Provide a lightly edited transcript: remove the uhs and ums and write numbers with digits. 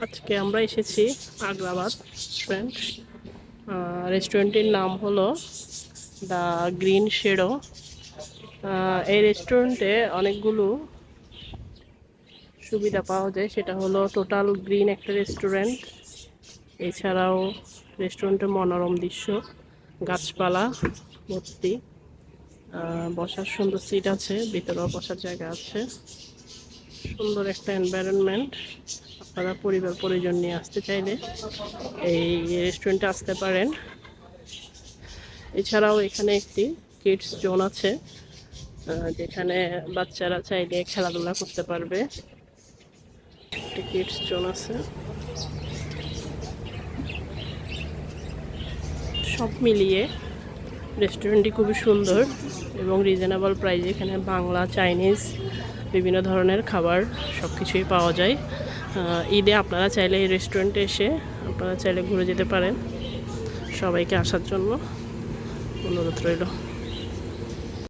আজকে আমরা এসেছি আগ্রাবাদ রেস্টুরেন্ট। রেস্টুরেন্টের নাম হলো দ্য গ্রিন শেডো। এই রেস্টুরেন্টে অনেকগুলো সুবিধা পাওয়া যায়, সেটা হলো টোটাল গ্রিন একটা রেস্টুরেন্ট। এছাড়াও রেস্টুরেন্টের মনোরম দৃশ্য, গাছপালা ভর্তি, বসার সুন্দর সিট আছে, ভিতরেও বসার জায়গা আছে, সুন্দর একটা এনভায়রনমেন্ট। আপনারা পরিবার পরিজন নিয়ে আসতে চাইলে এই রেস্টুরেন্টে আসতে পারেন। এছাড়াও এখানে একটি কিডস জোন আছে, যেখানে বাচ্চারা চাইলে খেলাধুলা করতে পারবে। একটি কিডস জোন আছে। সব মিলিয়ে রেস্টুরেন্টটি খুবই সুন্দর এবং রিজনেবল প্রাইসে এখানে বাংলা, চাইনিজ বিভিন্ন ধরনের খাবার সব কিছুই পাওয়া যায়। ঈদে আপনারা চাইলে এই রেস্টুরেন্টে এসে আপনারা চাইলে ঘুরে যেতে পারেন। সবাইকে আসার জন্য অনুরোধ রইল।